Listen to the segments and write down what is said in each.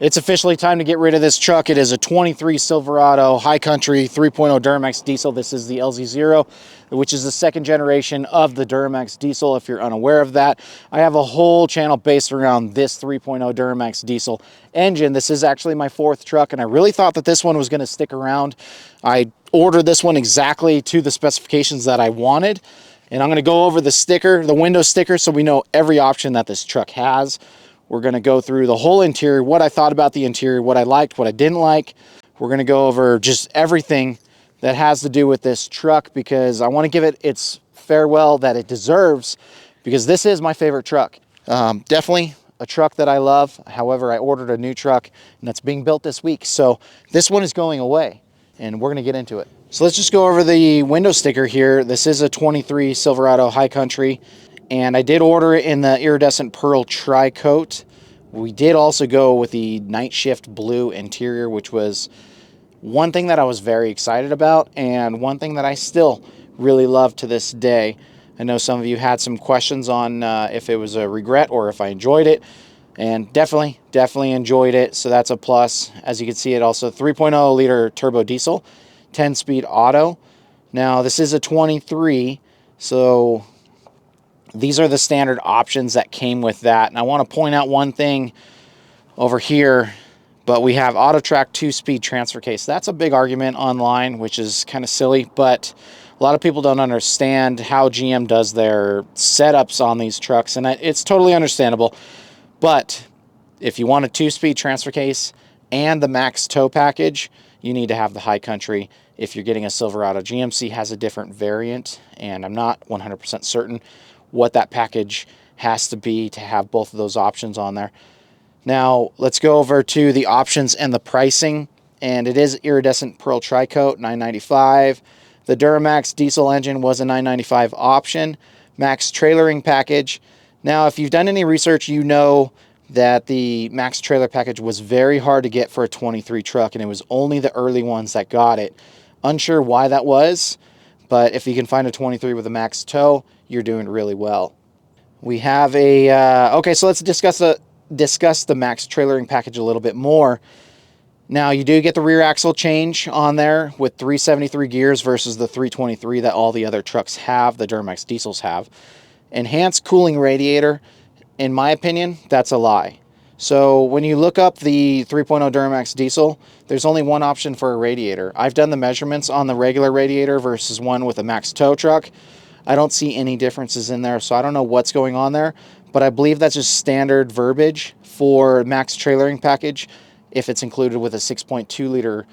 It's officially time to get rid of this truck. It is a 23 Silverado High Country 3.0 Duramax diesel. This is the LZ0, which is the second generation of the Duramax diesel, if you're unaware of that. I have a whole channel based around this 3.0 Duramax diesel engine. This is actually my fourth truck, and I really thought that this one was going to stick around. I ordered this one exactly to the specifications that I wanted, and I'm going to go over the sticker, the window sticker, so we know every option that this truck has. We're going to go through the whole interior, what I thought about the interior, what I liked, what I didn't like. We're going to go over just everything that has to do with this truck, because I want to give it its farewell that it deserves, because this is my favorite truck. Definitely a truck that I love. However, I ordered a new truck and that's being built this week. So this one is going away and we're going to get into it. So let's just go over the window sticker here. This is a 23 Silverado High Country, and I did order it in the iridescent pearl tri-coat. We did also go with the night shift blue interior, which was one thing that I was very excited about and one thing that I still really love to this day. I know some of you had some questions on if it was a regret or if I enjoyed it, and definitely enjoyed it. So that's a plus. As you can see, it also 3.0 liter turbo diesel, 10-speed auto. Now this is a 23, so these are the standard options that came with that. And I want to point out one thing over here, but we have AutoTrack 2-speed transfer case. That's a big argument online, which is kind of silly, but a lot of people don't understand how GM does their setups on these trucks, and it's totally understandable. But if you want a 2-speed transfer case and the max tow package, you need to have the High Country. If you're getting a Silverado, GMC has a different variant, and I'm not 100% certain what that package has to be to have both of those options on there. Now, let's go over to the options and the pricing, and it is iridescent pearl tri-coat, $995. The Duramax diesel engine was a $995 option. Max trailering package. Now, if you've done any research, you know that the max trailer package was very hard to get for a 23 truck, and it was only the early ones that got it. Unsure why that was, but if you can find a 23 with a max tow, you're doing really well. We have a, okay, so let's discuss the max trailering package a little bit more. Now, you do get the rear axle change on there with 373 gears versus the 323 that all the other trucks have, the Duramax diesels have. Enhanced cooling radiator, in my opinion, that's a lie. So when you look up the 3.0 Duramax diesel, there's only one option for a radiator. I've done the measurements on the regular radiator versus one with a max tow truck. I don't see any differences in there, so I don't know what's going on there, but I believe that's just standard verbiage for max trailering package if it's included with a 6.2 liter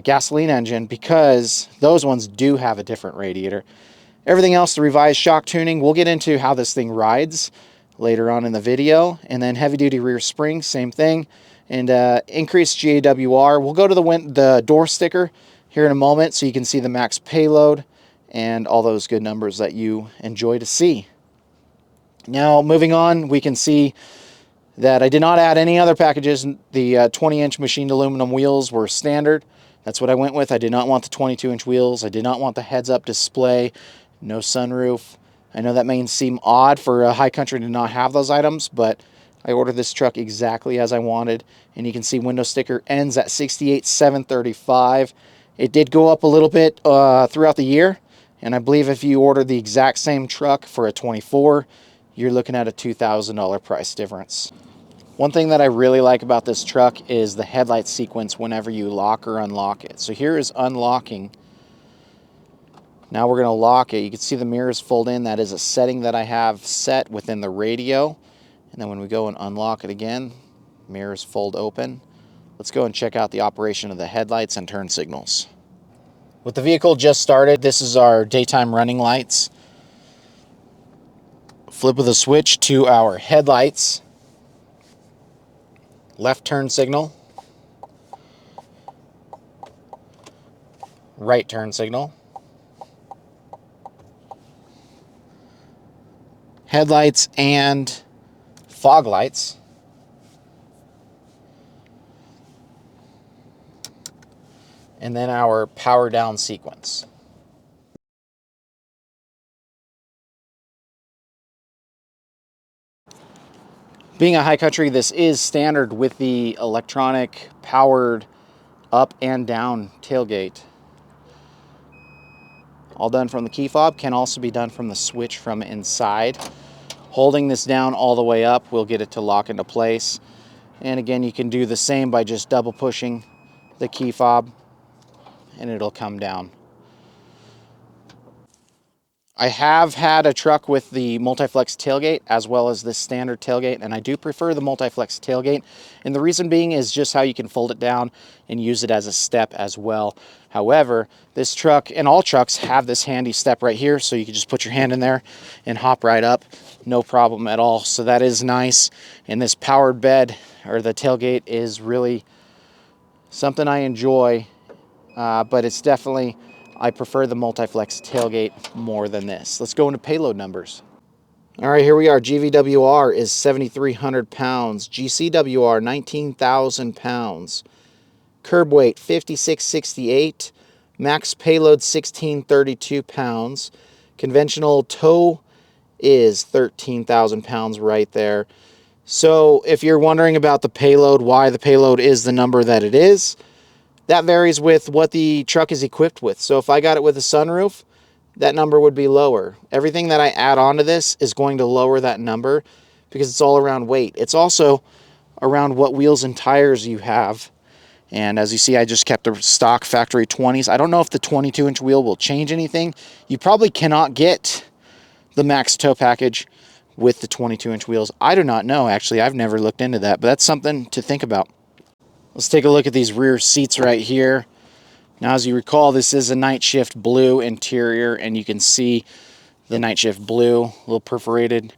gasoline engine, because those ones do have a different radiator. Everything else, the revised shock tuning, we'll get into how this thing rides later on in the video. And then heavy duty rear spring, same thing. And increased GAWR. We'll go to the door sticker here in a moment so you can see the max payload and all those good numbers that you enjoy to see. Now, moving on, we can see that I did not add any other packages. The 20-inch machined aluminum wheels were standard. That's what I went with. I did not want the 22-inch wheels. I did not want the heads-up display. No sunroof. I know that may seem odd for a High Country to not have those items, but I ordered this truck exactly as I wanted. And you can see window sticker ends at $68,735. It did go up a little bit throughout the year. And I believe if you order the exact same truck for a 24, you're looking at a $2,000 price difference. One thing that I really like about this truck is the headlight sequence whenever you lock or unlock it. So here is unlocking. Now we're going to lock it. You can see the mirrors fold in. That is a setting that I have set within the radio. And then when we go and unlock it again, mirrors fold open. Let's go and check out the operation of the headlights and turn signals. With the vehicle just started, this is our daytime running lights. Flip of the switch to our headlights. Left turn signal. Right turn signal. Headlights and fog lights. And then our power down sequence. Being a high country, this is standard with the electronic powered up and down tailgate. All done from the key fob, can also be done from the switch from inside. Holding this down all the way up will get it to lock into place. And again, you can do the same by just double pushing the key fob and it'll come down. I have had a truck with the multi-flex tailgate as well as this standard tailgate, and I do prefer the multi-flex tailgate. And the reason being is just how you can fold it down and use it as a step as well. However, this truck and all trucks have this handy step right here, so you can just put your hand in there and hop right up, no problem at all. So that is nice. And this powered bed or the tailgate is really something I enjoy, but it's definitely, I prefer the multi-flex tailgate more than this. Let's go into payload numbers. All right, here we are. GVWR is 7,300 pounds. GCWR, 19,000 pounds. Curb weight, 5,668. Max payload, 1,632 pounds. Conventional tow is 13,000 pounds right there. So if you're wondering about the payload, why the payload is the number that it is, that varies with what the truck is equipped with. So if I got it with a sunroof, that number would be lower. Everything that I add onto this is going to lower that number because it's all around weight. It's also around what wheels and tires you have. And as you see, I just kept the stock factory 20s. I don't know if the 22-inch wheel will change anything. You probably cannot get the max tow package with the 22-inch wheels. I do not know, actually. I've never looked into that, but that's something to think about. Let's take a look at these rear seats right here. Now, as you recall, this is a night shift blue interior, and you can see the night shift blue, a little perforated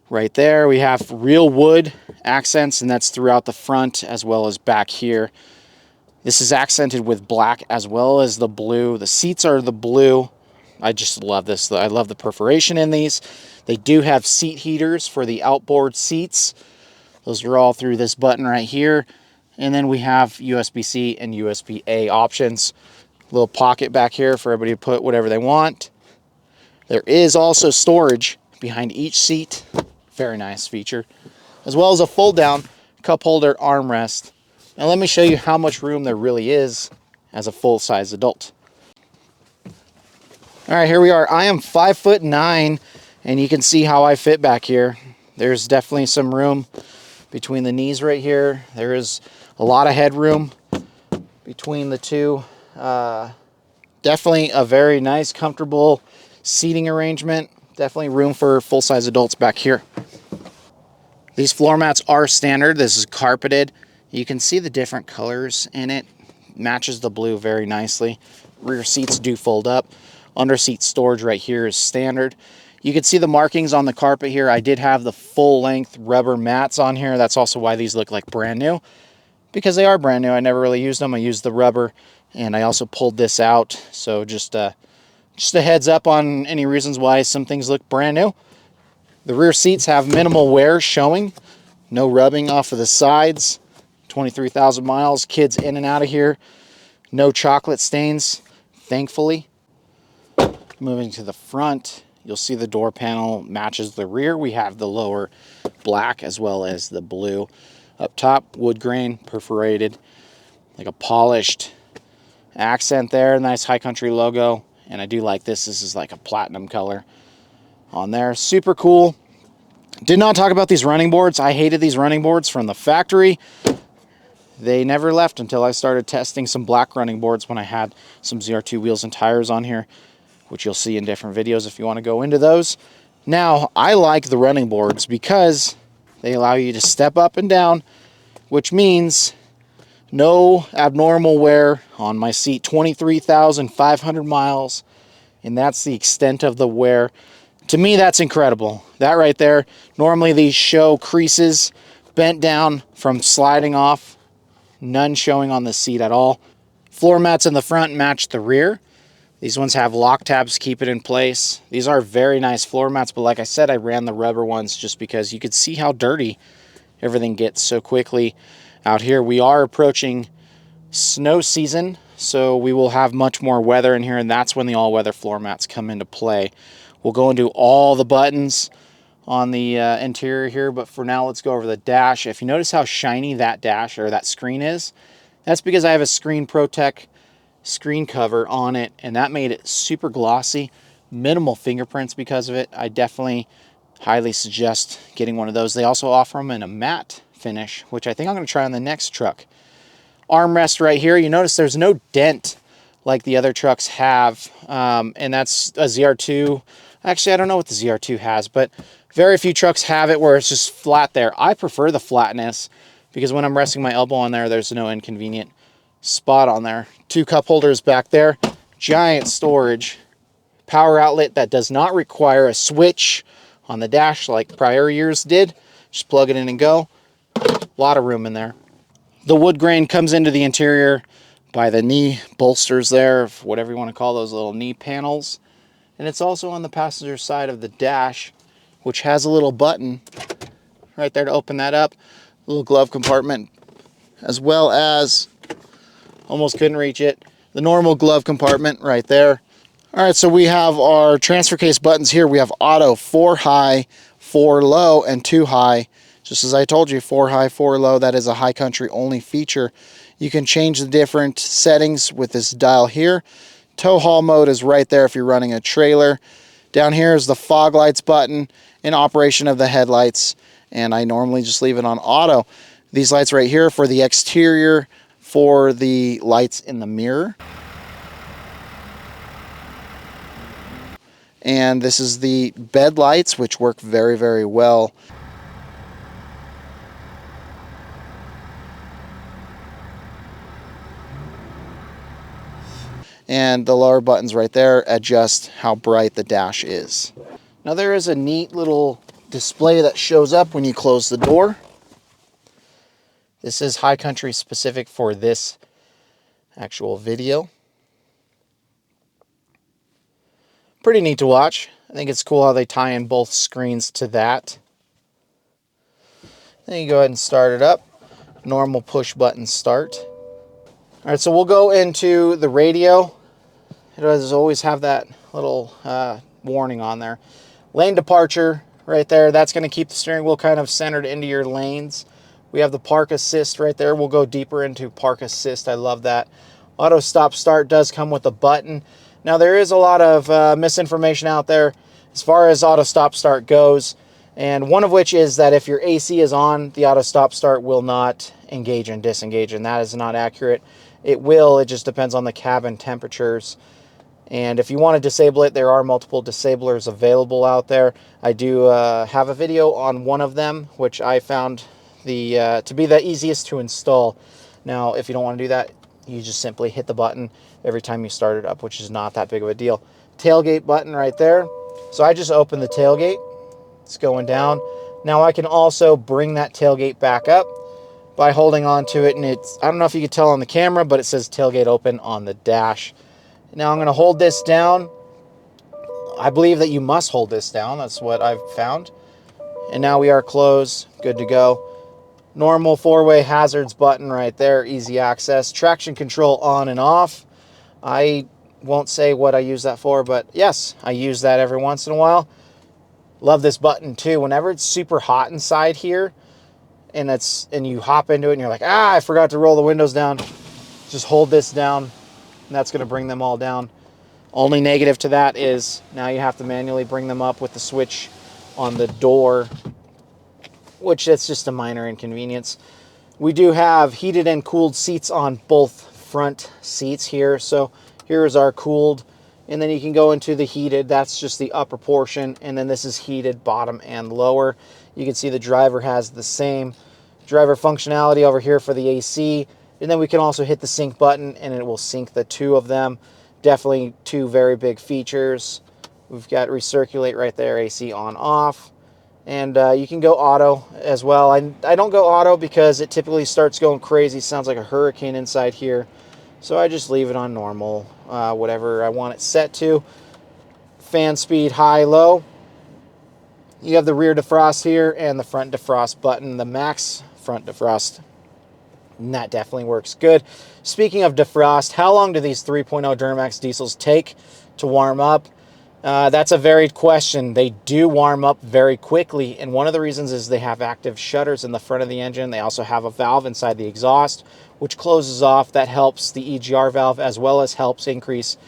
right there. We have real wood accents, and that's throughout the front as well as back here. This is accented with black as well as the blue. The seats are the blue. I just love this. I love the perforation in these. They do have seat heaters for the outboard seats. Those are all through this button right here. And then we have USB-C and USB-A options. A little pocket back here for everybody to put whatever they want. There is also storage behind each seat. Very nice feature. As well as a fold-down cup holder armrest. Now let me show you how much room there really is as a full-size adult. All right, here we are. I am 5'9", and you can see how I fit back here. There's definitely some room between the knees right here. There is a lot of headroom between the two. Definitely a very nice, comfortable seating arrangement. Definitely room for full-size adults back here. These floor mats are standard. This is carpeted. You can see the different colors in it. Matches the blue very nicely. Rear seats do fold up. Under seat storage right here is standard. You can see the markings on the carpet here. I did have the full-length rubber mats on here. That's also why these look like brand new, because they are brand new. I never really used them. I used the rubber, and I also pulled this out. So just a heads up on any reasons why some things look brand new. The rear seats have minimal wear showing. No rubbing off of the sides. 23,000 miles. Kids in and out of here. No chocolate stains, thankfully. Moving to the front, you'll see the door panel matches the rear. We have the lower black as well as the blue. Up top, wood grain, perforated, like a polished accent there. Nice High Country logo. And I do like this. This is like a platinum color on there. Super cool. Did not talk about these running boards. I hated these running boards from the factory. They never left until I started testing some black running boards when I had some ZR2 wheels and tires on here, which you'll see in different videos if you want to go into those. Now, I like the running boards because they allow you to step up and down, which means no abnormal wear on my seat. 23,500 miles, and that's the extent of the wear. To me, that's incredible. That right there. Normally, these show creases bent down from sliding off. None showing on the seat at all. Floor mats in the front match the rear. These ones have lock tabs to keep it in place. These are very nice floor mats, but like I said, I ran the rubber ones just because you could see how dirty everything gets so quickly out here. We are approaching snow season, so we will have much more weather in here, and that's when the all-weather floor mats come into play. We'll go into all the buttons on the interior here, but for now let's go over the dash. If you notice how shiny that dash or that screen is, that's because I have a Screen Protect screen cover on it, and that made it super glossy, minimal fingerprints because of it. I definitely highly suggest getting one of those. They also offer them in a matte finish, which I think I'm going to try on the next truck. Armrest right here, you notice there's no dent like the other trucks have, and that's a ZR2. Actually, I don't know what the ZR2 has, but very few trucks have it where it's just flat there. I prefer the flatness because when I'm resting my elbow on there, there's no inconvenient spot on there. 2 cup holders back there, giant storage, power outlet that does not require a switch on the dash like prior years did. Just plug it in and go. A lot of room in there. The wood grain comes into the interior by the knee bolsters there, whatever you want to call those little knee panels. And it's also on the passenger side of the dash, which has a little button right there to open that up. A little glove compartment, as well as, almost couldn't reach it, the normal glove compartment right there. All right, so we have our transfer case buttons here. We have auto, 4 high, 4 low, and 2 high. Just as I told you, 4 high, 4 low, that is a high country only feature. You can change the different settings with this dial here. Tow haul mode is right there if you're running a trailer. Down here is the fog lights button and operation of the headlights, and I normally just leave it on auto. These lights right here for the exterior, for the lights in the mirror. And this is the bed lights, which work very, very well. And the lower buttons right there adjust how bright the dash is. Now there is a neat little display that shows up when you close the door. This is high country specific for this actual video. Pretty neat to watch. I think it's cool how they tie in both screens to that. Then you go ahead and start it up. Normal push button start. All right, so we'll go into the radio. It does always have that little warning on there. Lane departure right there. That's going to keep the steering wheel kind of centered into your lanes. We have the park assist right there. We'll go deeper into park assist. I love that. Auto stop start does come with a button. Now there is a lot of misinformation out there as far as auto stop start goes. And one of which is that if your AC is on, the auto stop start will not engage and disengage, and that is not accurate. It will, it just depends on the cabin temperatures. And if you want to disable it, there are multiple disablers available out there. I do have a video on one of them, which I found to be the easiest to install. Now, if you don't want to do that, you just simply hit the button every time you start it up, which is not that big of a deal. Tailgate button right there. So I just opened the tailgate. It's going down. Now I can also bring that tailgate back up by holding on to it, and it's, I don't know if you can tell on the camera, but it says tailgate open on the dash. Now I'm going to hold this down. I believe that you must hold this down. That's what I've found. And now we are closed, good to go. Normal 4-way hazards button right there, easy access. Traction control on and off. I won't say what I use that for, but yes, I use that every once in a while. Love this button too. Whenever it's super hot inside here and you hop into it and you're like, I forgot to roll the windows down, just hold this down and that's going to bring them all down. Only negative to that is now you have to manually bring them up with the switch on the door, which that's just a minor inconvenience. We do have heated and cooled seats on both front seats here. So here is our cooled, and then you can go into the heated. That's just the upper portion, and then this is heated bottom and lower. You can see the driver has the same driver functionality over here for the AC, and then we can also hit the sync button and it will sync the two of them. Definitely two very big features. We've got recirculate right there, AC on off, and you can go auto as well. I don't go auto because it typically starts going crazy. Sounds like a hurricane inside here, so I just leave it on normal, whatever I want it set to. Fan speed high, low. You have the rear defrost here and the front defrost button, the max front defrost, and that definitely works good. Speaking of defrost, how long do these 3.0 Duramax diesels take to warm up? That's a varied question. They do warm up very quickly, and one of the reasons is they have active shutters in the front of the engine. They also have a valve inside the exhaust, which closes off. That helps the EGR valve, as well as helps increase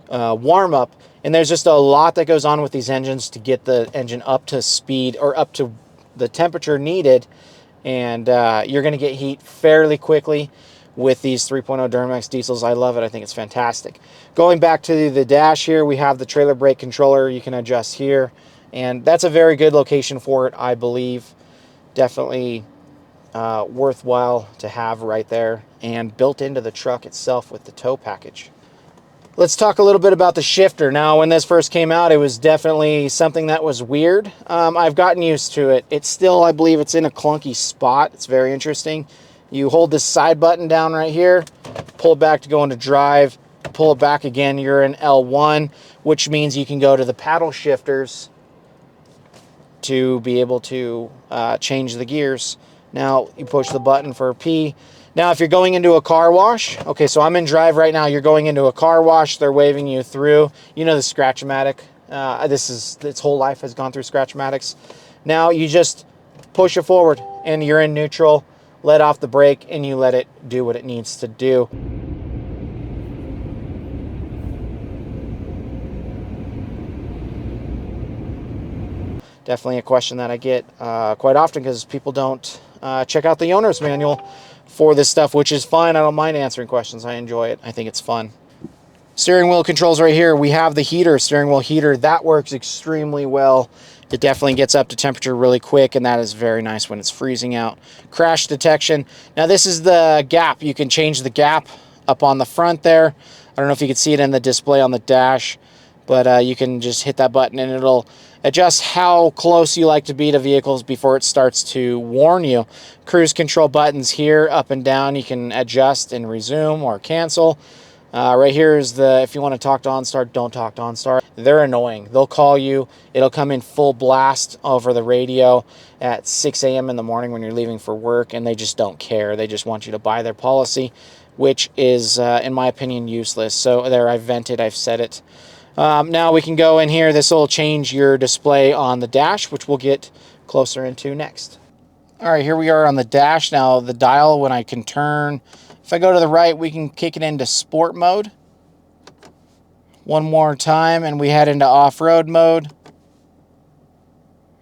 warm up. And there's just a lot that goes on with these engines to get the engine up to speed, or up to the temperature needed, and you're going to get heat fairly quickly with these 3.0 Duramax diesels. I love it. I think it's fantastic. Going back to the dash here, we have the trailer brake controller. You can adjust here, and that's a very good location for it, I believe. Definitely worthwhile to have right there, and built into the truck itself with the tow package. Let's talk a little bit about the shifter. Now, when this first came out, it was definitely something that was weird. I've gotten used to it. It's still, I believe it's in a clunky spot. It's very interesting. You hold this side button down right here, pull it back to go into drive, pull it back again, you're in L1, which means you can go to the paddle shifters to be able to change the gears. Now, you push the button for P. Now, if you're going into a car wash, okay, so I'm in drive right now, you're going into a car wash, they're waving you through. You know the Scratch-O-Matic. Its whole life has gone through Scratch-O-Matics. Now, you just push it forward, and you're in neutral, let off the brake, and you let it do what it needs to do. Definitely a question that I get quite often, because people don't check out the owner's manual for this stuff, which is fine. I don't mind answering questions. I enjoy it. I think it's fun. Steering wheel controls right here. We have the heater, steering wheel heater. That works extremely well. It definitely gets up to temperature really quick, and that is very nice when it's freezing out. Crash detection. Now, this is the gap. You can change the gap up on the front there. I don't know if you can see it in the display on the dash, but you can just hit that button and it'll adjust how close you like to be to vehicles before it starts to warn you. Cruise control buttons here, up and down. You can adjust and resume or cancel. Right here is the, if you want to talk to OnStar, don't talk to OnStar. They're annoying. They'll call you. It'll come in full blast over the radio at 6 a.m. in the morning when you're leaving for work, and they just don't care. They just want you to buy their policy, which is, in my opinion, useless. So there, I've vented, I've said it. Now we can go in here. This will change your display on the dash, which we'll get closer into next. All right, here we are on the dash. Now the dial, when I can turn, if I go to the right, we can kick it into sport mode. One more time, and we head into off-road mode.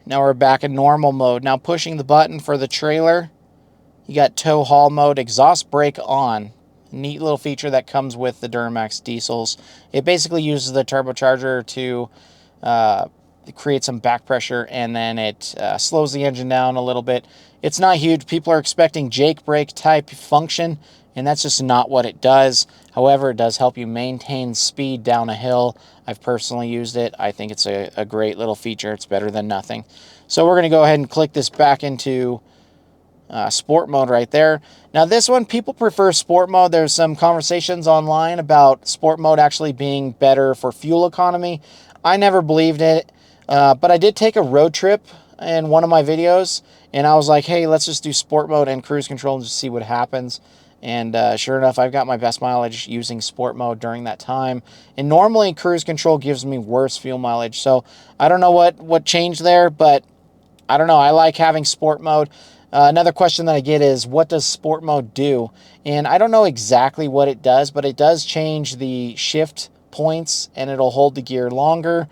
Now we're back in normal mode. Now pushing the button for the trailer, you got tow haul mode, exhaust brake on. Neat little feature that comes with the Duramax diesels. It basically uses the turbocharger to create some back pressure, and then it slows the engine down a little bit. It's not huge. People are expecting Jake brake type function, and that's just not what it does. However, it does help you maintain speed down a hill. I've personally used it. I think it's a great little feature. It's better than nothing. So we're going to go ahead and click this back into sport mode right there. Now this one, people prefer sport mode. There's some conversations online about sport mode actually being better for fuel economy. I never believed it, but I did take a road trip in one of my videos, and I was like, hey, let's just do sport mode and cruise control and just see what happens. And sure enough, I've got my best mileage using sport mode during that time. And normally cruise control gives me worse fuel mileage. So I don't know what changed there, but I don't know. I like having sport mode. Another question that I get is, what does sport mode do? And I don't know exactly what it does, but it does change the shift points, and it'll hold the gear longer.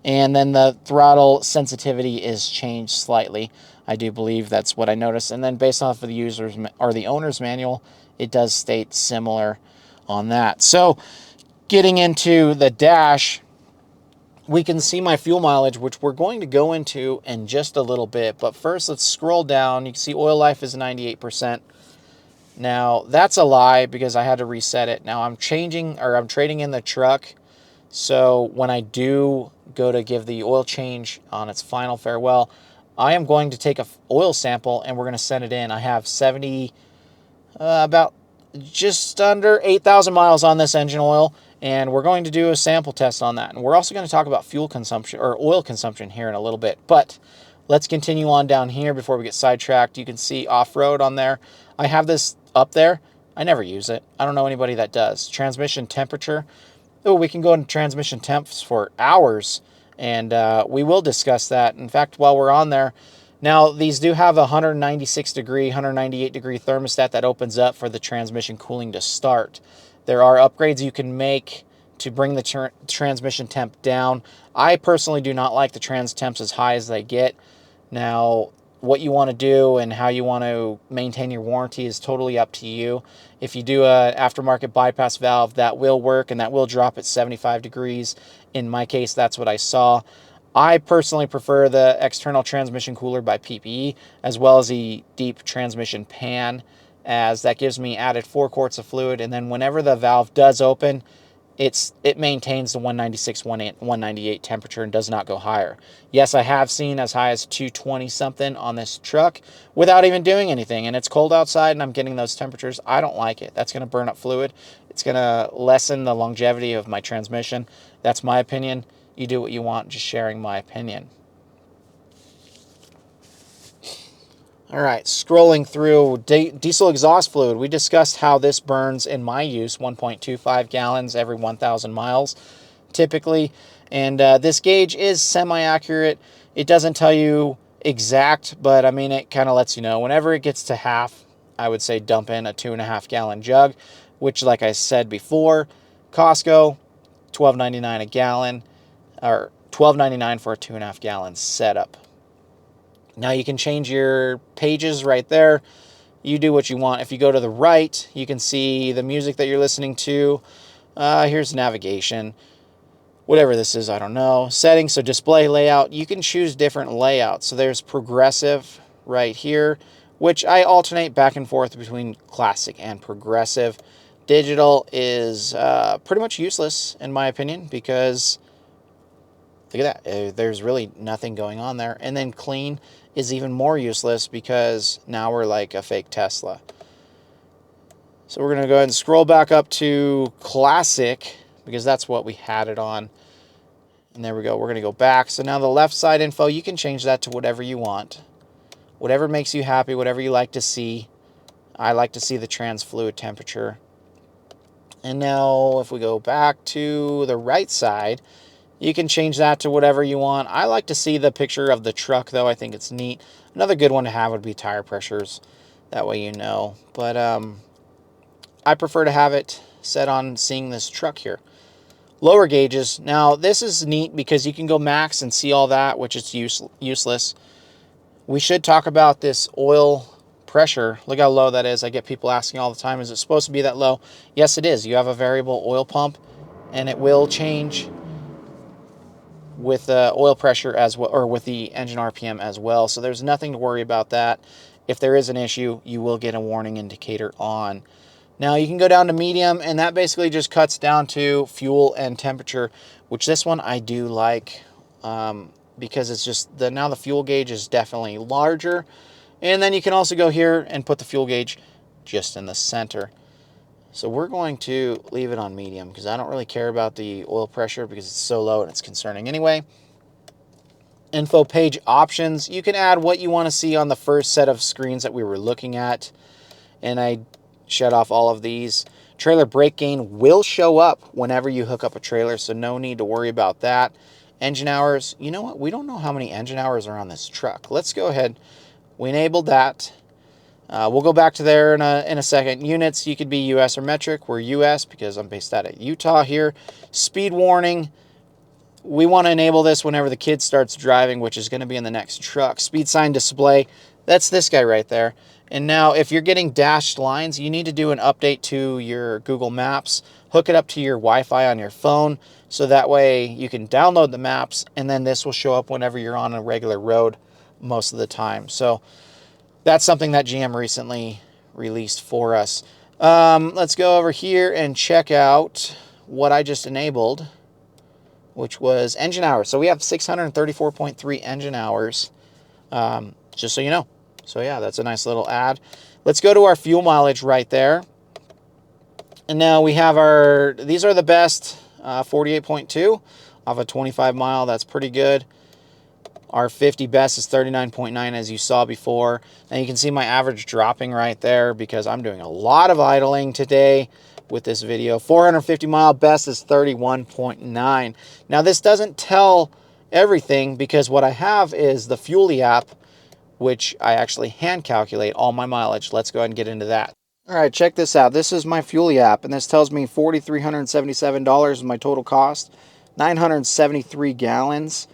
And then the throttle sensitivity is changed slightly. I do believe that's what I noticed. And then based off of the user's or the owner's manual, it does state similar on that. So getting into the dash, we can see my fuel mileage, which we're going to go into in just a little bit. But first, let's scroll down. You can see oil life is 98%. Now, that's a lie because I had to reset it. Now, I'm trading in the truck. So when I do go to give the oil change on its final farewell, I am going to take a oil sample, and we're going to send it in. I have about just under 8,000 miles on this engine oil, and we're going to do a sample test on that. And we're also going to talk about fuel consumption or oil consumption here in a little bit. But let's continue on down here before we get sidetracked. You can see off-road on there. I have this up there. I never use it. I don't know anybody that does. Transmission temperature. Oh, we can go into transmission temps for hours, and we will discuss that. In fact, while we're on there, now these do have a 196 degree, 198 degree thermostat that opens up for the transmission cooling to start. There are upgrades you can make to bring the transmission temp down. I personally do not like the trans temps as high as they get. Now, what you want to do and how you want to maintain your warranty is totally up to you. If you do an aftermarket bypass valve, that will work, and that will drop at 75 degrees. In my case, that's what I saw. I personally prefer the external transmission cooler by PPE, as well as the deep transmission pan, as that gives me added 4 quarts of fluid, and then whenever the valve does open, it maintains the 196, 198 temperature and does not go higher. Yes, I have seen as high as 220 something on this truck without even doing anything, and it's cold outside and I'm getting those temperatures. I don't like it. That's going to burn up fluid. It's going to lessen the longevity of my transmission. That's my opinion. You do what you want, just sharing my opinion. All right, scrolling through diesel exhaust fluid. We discussed how this burns in my use, 1.25 gallons every 1,000 miles, typically. And this gauge is semi-accurate. It doesn't tell you exact, but I mean, it kind of lets you know. Whenever it gets to half, I would say dump in a 2.5 gallon jug, which, like I said before, Costco, $12.99 a gallon, or $12.99 for a 2.5 gallon setup. Now you can change your pages right there. You do what you want. If you go to the right, you can see the music that you're listening to. Here's navigation. Whatever this is, I don't know. Settings, so display layout. You can choose different layouts. So there's progressive right here, which I alternate back and forth between classic and progressive. Digital is pretty much useless in my opinion because look at that. There's really nothing going on there. And then clean is even more useless because now we're like a fake Tesla. So we're going to go ahead and scroll back up to classic because that's what we had it on. And there we go. We're going to go back. So now the left side info, you can change that to whatever you want. Whatever makes you happy, whatever you like to see. I like to see the trans fluid temperature. And now if we go back to the right side, you can change that to whatever you want. I like to see the picture of the truck, though. I think it's neat. Another good one to have would be tire pressures. That way you know. But I prefer to have it set on seeing this truck here. Lower gauges. Now, this is neat because you can go max and see all that, which is useless. We should talk about this oil pressure. Look how low that is. I get people asking all the time, is it supposed to be that low? Yes, it is. You have a variable oil pump, and it will change with the oil pressure as well, or with the engine RPM as well. So there's nothing to worry about that. If there is an issue, you will get a warning indicator on. Now you can go down to medium, and that basically just cuts down to fuel and temperature, which this one I do like because it's just now the fuel gauge is definitely larger. And then you can also go here and put the fuel gauge just in the center. So we're going to leave it on medium because I don't really care about the oil pressure because it's so low and it's concerning anyway. Info page options. You can add what you want to see on the first set of screens that we were looking at. And I shut off all of these. Trailer brake gain will show up whenever you hook up a trailer, so no need to worry about that. Engine hours. You know what? We don't know how many engine hours are on this truck. Let's go ahead. We enabled that. We'll go back to there in a second. Units, you could be US or metric. We're US because I'm based out of Utah here. Speed warning. We want to enable this whenever the kid starts driving, which is going to be in the next truck. Speed sign display. That's this guy right there. And now if you're getting dashed lines, you need to do an update to your Google Maps. Hook it up to your Wi-Fi on your phone so that way you can download the maps, and then this will show up whenever you're on a regular road most of the time. So that's something that GM recently released for us. Let's go over here and check out what I just enabled, which was engine hours. So we have 634.3 engine hours, just so you know. So yeah, that's a nice little add. Let's go to our fuel mileage right there. And now we have these are the best, 48.2 off a 25 mile. That's pretty good. Our 50 best is 39.9 as you saw before. And you can see my average dropping right there because I'm doing a lot of idling today. with this video. 450 mile best is 31.9. Now this doesn't tell everything because what I have is the Fuelie app, which I actually hand calculate all my mileage. Let's go ahead and get into that. All right, check this out. This is my Fuelie app, and this tells me $4,377 is my total cost, 973 gallons.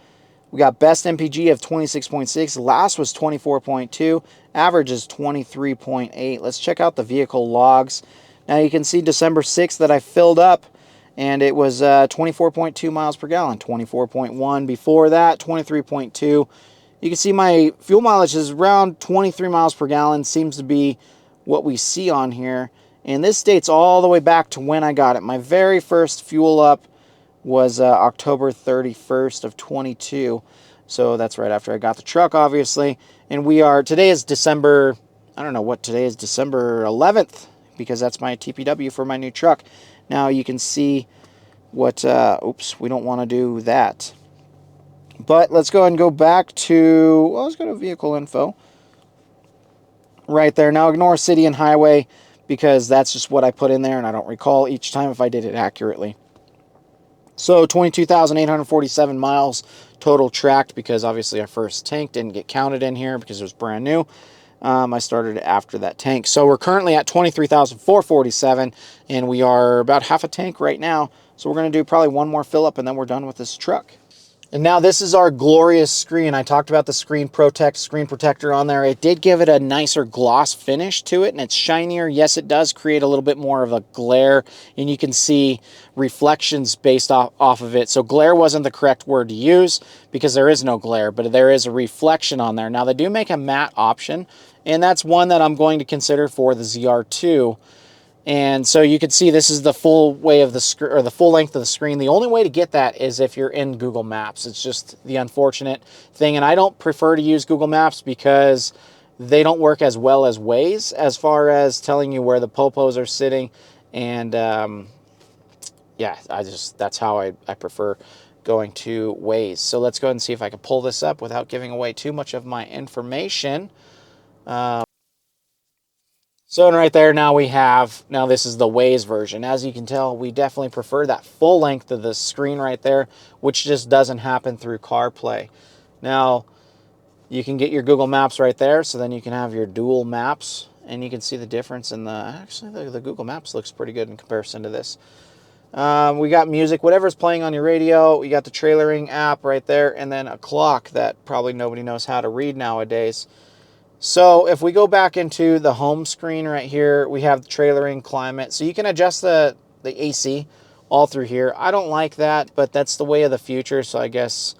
We got best MPG of 26.6. Last was 24.2. Average is 23.8. Let's check out the vehicle logs. Now you can see December 6th that I filled up, and it was 24.2 miles per gallon. 24.1 before that, 23.2. You can see my fuel mileage is around 23 miles per gallon. Seems to be what we see on here. And this dates all the way back to when I got it. My very first fuel up was October 31st of 22. So that's right after I got the truck, obviously. And today is December, I don't know what today is, December 11th, because that's my TPW for my new truck. Now you can see what, oops, we don't want to do that. But let's go ahead and go back to, well, let's go to vehicle info. Right there. Now ignore city and highway because that's just what I put in there and I don't recall each time if I did it accurately. So 22,847 miles total tracked because obviously our first tank didn't get counted in here because it was brand new. I started after that tank. So we're currently at 23,447 and we are about half a tank right now. So we're going to do probably one more fill up and then we're done with this truck. And now this is our glorious screen. I talked about the screen protector on there. It did give it a nicer gloss finish to it, and it's shinier. Yes, it does create a little bit more of a glare, and you can see reflections based off of it. So glare wasn't the correct word to use because there is no glare, but there is a reflection on there. Now they do make a matte option, and that's one that I'm going to consider for the ZR2. And so you can see this is the full way of the full length of the screen. The only way to get that is if you're in Google Maps. It's just the unfortunate thing. And I don't prefer to use Google Maps because they don't work as well as Waze as far as telling you where the popos are sitting. And yeah, that's how I prefer going to Waze. So let's go ahead and see if I can pull this up without giving away too much of my information. So right there, now this is the Waze version. As you can tell, we definitely prefer that full length of the screen right there, which just doesn't happen through CarPlay. Now, you can get your Google Maps right there, so then you can have your dual maps, and you can see the difference in actually the Google Maps looks pretty good in comparison to this. We got music, whatever's playing on your radio. We got the trailering app right there, and then a clock that probably nobody knows how to read nowadays. So if we go back into the home screen right here, we have the trailering, climate. So you can adjust the AC all through here. I don't like that, but that's the way of the future. So I guess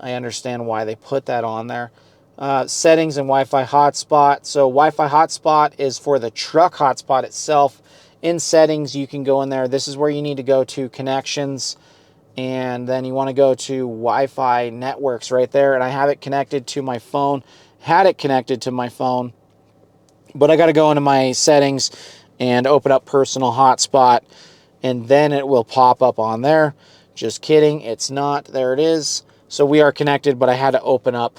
I understand why they put that on there. Settings and Wi-Fi hotspot. So Wi-Fi hotspot is for the truck hotspot itself. In settings, you can go in there. This is where you need to go to connections. And then you want to go to Wi-Fi networks right there. And I have it connected to my phone. Had it connected to my phone, but I got to go into my settings and open up personal hotspot, and then it will pop up on there. Just kidding, it's not. There it is. So we are connected, but I had to open up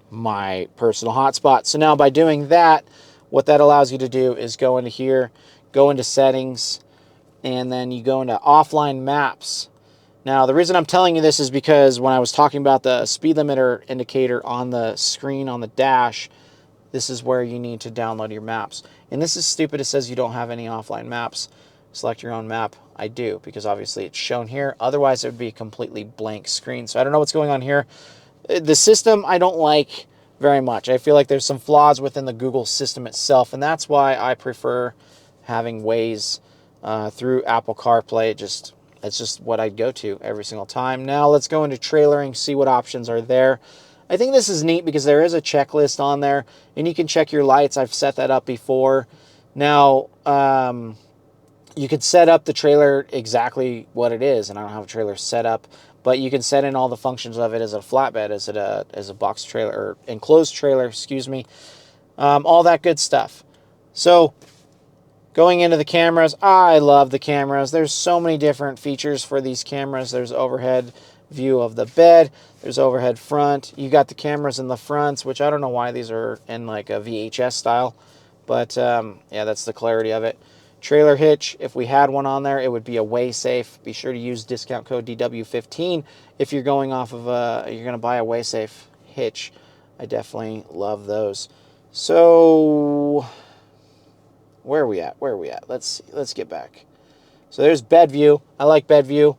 my personal hotspot. So now by doing that, what that allows you to do is go into here, go into settings, and then you go into offline maps. Now, the reason I'm telling you this is because when I was talking about the speed limiter indicator on the screen on the dash, this is where you need to download your maps. And this is stupid. It says you don't have any offline maps. Select your own map. I do, because obviously it's shown here. Otherwise, it would be a completely blank screen. So I don't know what's going on here. The system I don't like very much. I feel like there's some flaws within the Google system itself, and that's why I prefer having Waze through Apple CarPlay. It's just what I'd go to every single time. Now let's go into trailering, see what options are there. I think this is neat because there is a checklist on there, and you can check your lights. I've set that up before. Now, you could set up the trailer exactly what it is, and I don't have a trailer set up, but you can set in all the functions of it as a flatbed, as a box trailer, or enclosed trailer, excuse me, all that good stuff. So, going into the cameras, I love the cameras. There's so many different features for these cameras. There's overhead view of the bed. There's overhead front. You got the cameras in the fronts, which I don't know why these are in like a VHS style. But yeah, that's the clarity of it. Trailer hitch, if we had one on there, it would be away safe. Be sure to use discount code DW15 if you're going off of you're going to buy a way safe hitch. I definitely love those. So where are we at? Let's get back. So there's bed view. I like bed view.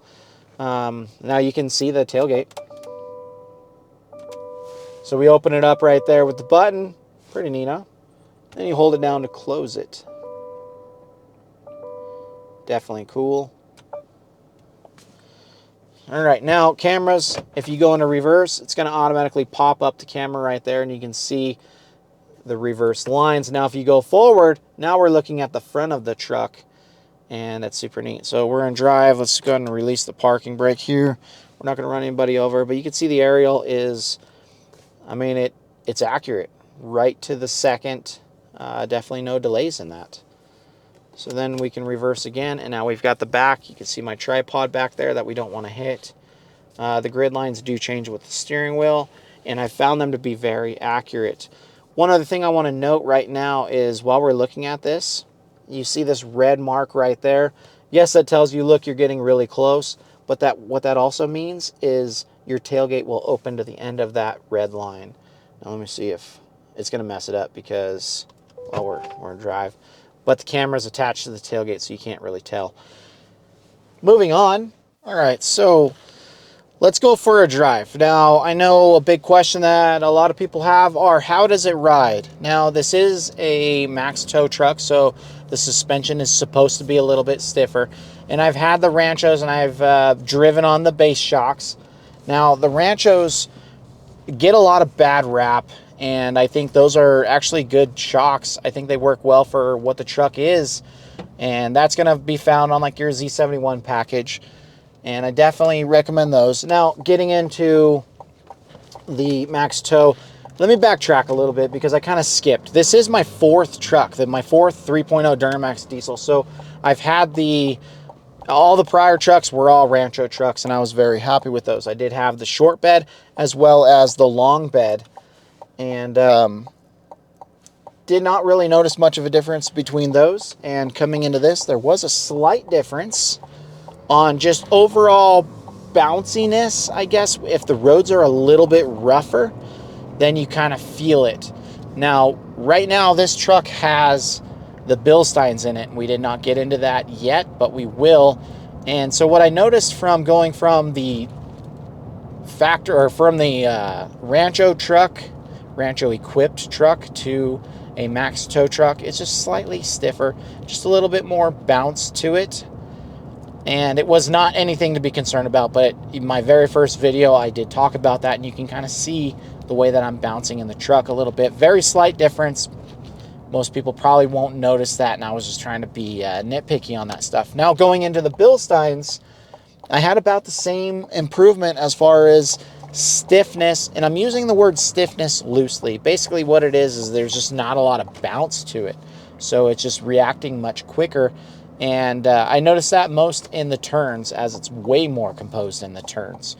Now you can see the tailgate. So we open it up right there with the button. Pretty neat, huh? Then you hold it down to close it. Definitely cool. All right, now cameras, if you go into reverse, it's going to automatically pop up the camera right there, and you can see the reverse lines. Now if you go forward, now we're looking at the front of the truck, and that's super neat. So we're in drive. Let's go ahead and release the parking brake here. We're not going to run anybody over, but you can see the aerial is, I mean, it's accurate right to the second. Definitely no delays in that. So then we can reverse again, and now we've got the back. You can see my tripod back there that we don't want to hit. The grid lines do change with the steering wheel, and I found them to be very accurate. One other thing I want to note right now is while we're looking at this, you see this red mark right there. Yes, that tells you, look, you're getting really close, but what that also means is your tailgate will open to the end of that red line. Now let me see if it's going to mess it up because, well, we're in drive. But the camera's attached to the tailgate, so you can't really tell. Moving on. All right, so let's go for a drive. Now, I know a big question that a lot of people have are, how does it ride? Now, this is a max tow truck, so the suspension is supposed to be a little bit stiffer. And I've had the Ranchos, and I've driven on the base shocks. Now, the Ranchos get a lot of bad rap, and I think those are actually good shocks. I think they work well for what the truck is, and that's going to be found on like your Z71 package, and I definitely recommend those. Now, getting into the max tow, let me backtrack a little bit because I kind of skipped. This is my fourth truck, my fourth 3.0 Duramax diesel. So I've had all the prior trucks were all Rancho trucks, and I was very happy with those. I did have the short bed as well as the long bed, and did not really notice much of a difference between those. And coming into this, there was a slight difference on just overall bounciness, I guess. If the roads are a little bit rougher, then you kind of feel it. Now, right now, this truck has the Bilsteins in it. We did not get into that yet, but we will. And so what I noticed from going from the Rancho equipped truck to a max tow truck, it's just slightly stiffer, just a little bit more bounce to it. And it was not anything to be concerned about, but in my very first video, I did talk about that, and you can kind of see the way that I'm bouncing in the truck a little bit. Very slight difference. Most people probably won't notice that, and I was just trying to be nitpicky on that stuff. Now, going into the Bilsteins, I had about the same improvement as far as stiffness, and I'm using the word stiffness loosely. Basically what it is there's just not a lot of bounce to it, so it's just reacting much quicker. And I noticed that most in the turns, as it's way more composed in the turns.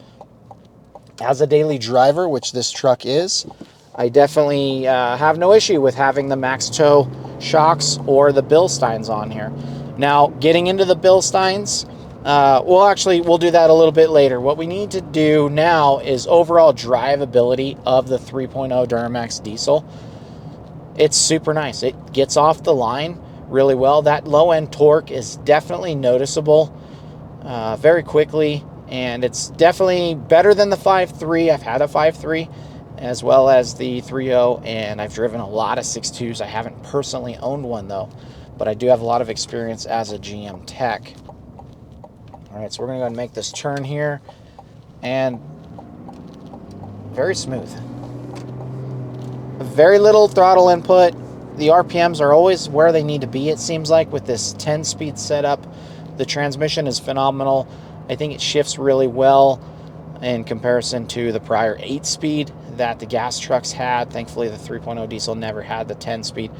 As a daily driver, which this truck is, I definitely have no issue with having the max tow shocks or the Bilsteins on here. Now, getting into the Bilsteins, we'll do that a little bit later. What we need to do now is overall drivability of the 3.0 Duramax diesel. It's super nice. It gets off the line really well. That low end torque is definitely noticeable very quickly, and it's definitely better than the 5.3. I've had a 5.3 as well as the 3.0, and I've driven a lot of 6.2s. I haven't personally owned one though, but I do have a lot of experience as a GM tech. All right, so we're gonna go ahead and make this turn here, and very smooth. Very little throttle input. The RPMs are always where they need to be, it seems like, with this 10-speed setup. The transmission is phenomenal. I think it shifts really well in comparison to the prior 8-speed that the gas trucks had. Thankfully, the 3.0 diesel never had the 10-speed.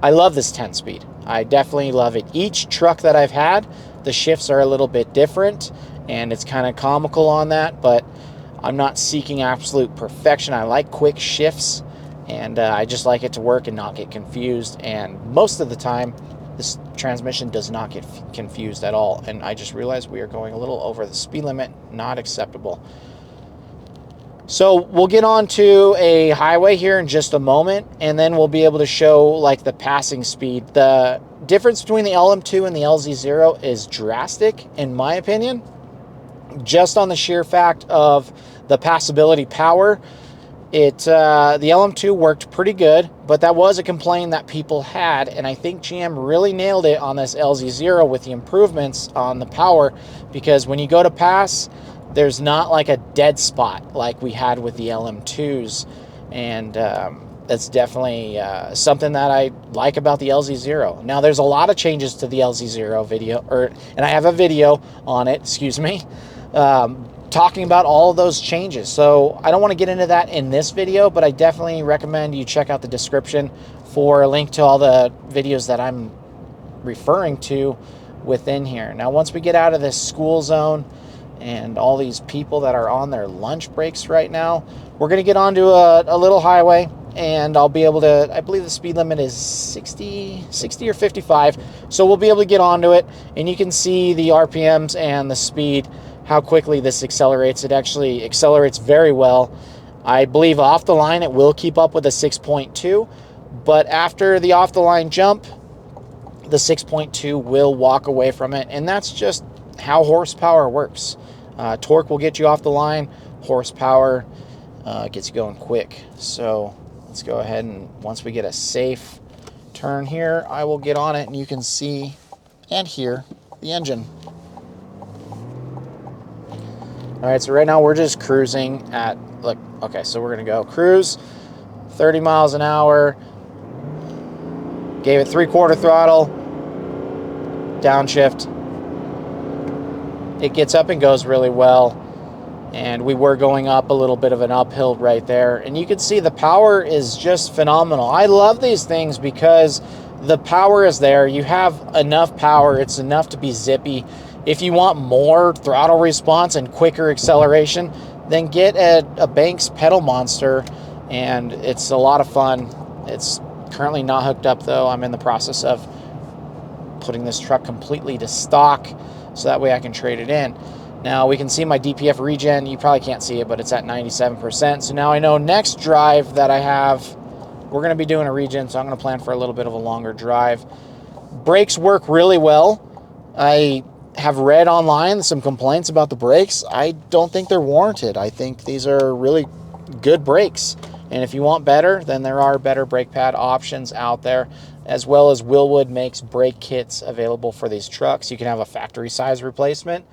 I love this 10-speed. I definitely love it. Each truck that I've had, the shifts are a little bit different, and it's kind of comical on that, but I'm not seeking absolute perfection. I like quick shifts, and I just like it to work and not get confused. And most of the time, This transmission does not get confused at all. And I just realized we are going a little over the speed limit. Not acceptable. So we'll get on to a highway here in just a moment, and then we'll be able to show like the passing speed. The difference between the LM2 and the LZ0 is drastic, in my opinion, just on the sheer fact of the passability power. The LM2 worked pretty good, but that was a complaint that people had, and I think GM really nailed it on this LZ0 with the improvements on the power, because when you go to pass, there's not like a dead spot like we had with the LM2s, and that's definitely something that I like about the LZ0. Now, there's a lot of changes to the LZ0 video, and I have a video on it, excuse me, talking about all of those changes. So I don't want to get into that in this video, but I definitely recommend you check out the description for a link to all the videos that I'm referring to within here. Now, once we get out of this school zone and all these people that are on their lunch breaks right now, we're going to get onto a little highway, and I'll be able to, I believe the speed limit is 60 or 55, so we'll be able to get onto it, and you can see the RPMs and the speed, how quickly this accelerates. It actually accelerates very well. I believe off the line it will keep up with a 6.2, but after the off the line jump, the 6.2 will walk away from it, and that's just how horsepower works. Torque will get you off the line, horsepower gets you going quick. So let's go ahead, and once we get a safe turn here, I will get on it, and you can see and hear the engine. All right, so right now we're just cruising at, look, okay, so we're gonna go cruise 30 miles an hour, gave it 3/4 throttle, downshift. It gets up and goes really well, and we were going up a little bit of an uphill right there, and you can see the power is just phenomenal. I love these things because the power is there. You have enough power. It's enough to be zippy. If you want more throttle response and quicker acceleration, then get a Banks pedal monster, and it's a lot of fun. It's currently not hooked up though. I'm in the process of putting this truck completely to stock, so that way I can trade it in. Now we can see my DPF regen. You probably can't see it, but it's at 97%. So now I know next drive that I have, we're going to be doing a regen, so I'm going to plan for a little bit of a longer drive. Brakes work really well. I have read online some complaints about the brakes. I don't think they're warranted. I think these are really good brakes. And if you want better, then there are better brake pad options out there, as well as Willwood makes brake kits available for these trucks. You can have a factory size replacement,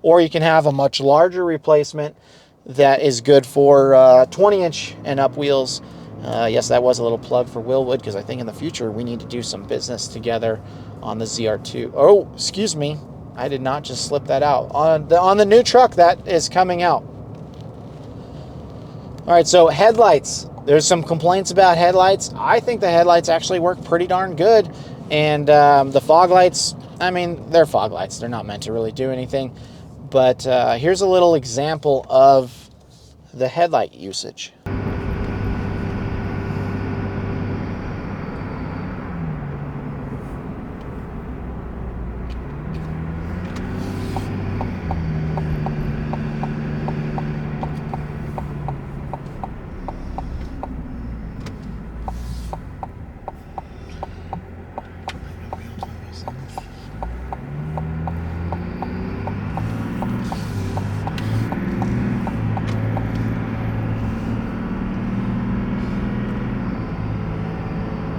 or you can have a much larger replacement that is good for 20-inch and up wheels. Yes, that was a little plug for Willwood, because I think in the future we need to do some business together on the ZR2. Oh, excuse me. I did not just slip that out. On the new truck that is coming out. All right, so headlights. There's some complaints about headlights. I think the headlights actually work pretty darn good. And the fog lights, I mean, they're fog lights. They're not meant to really do anything. But here's a little example of the headlight usage.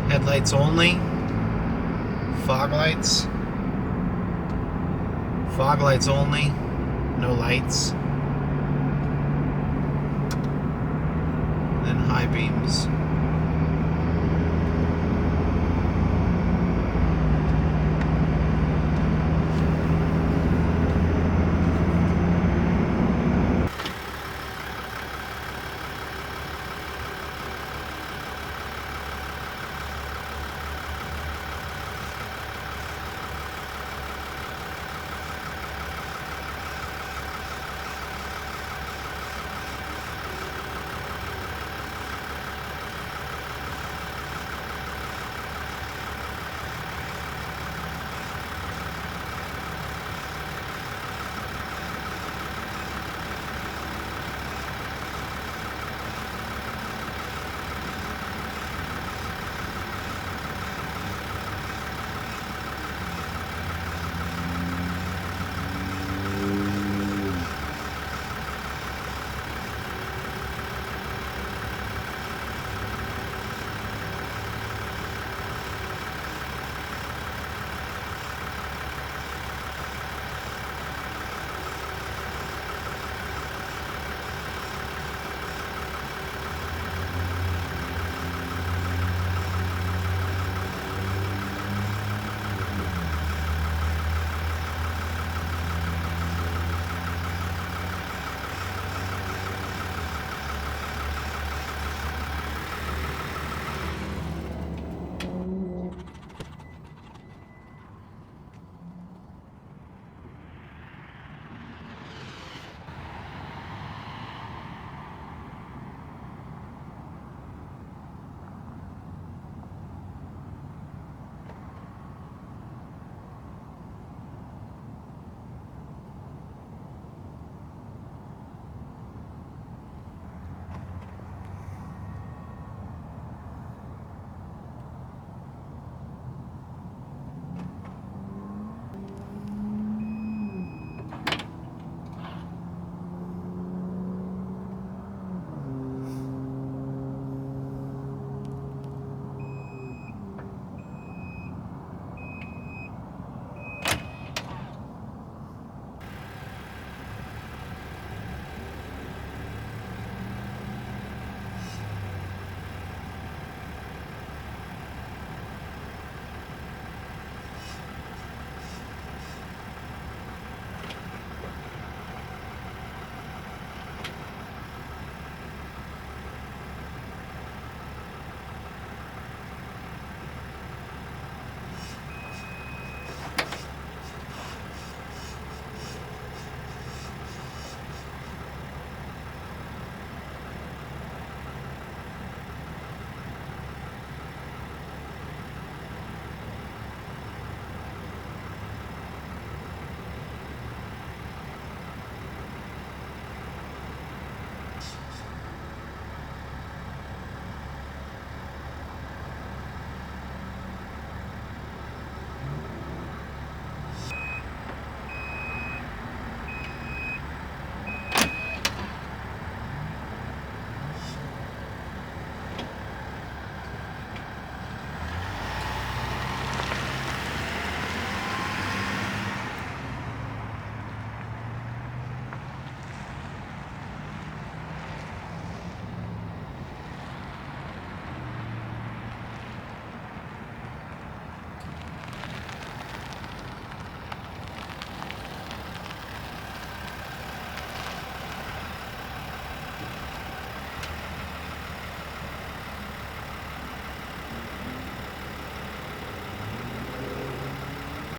Headlights only, fog lights only, no lights, and then high beams.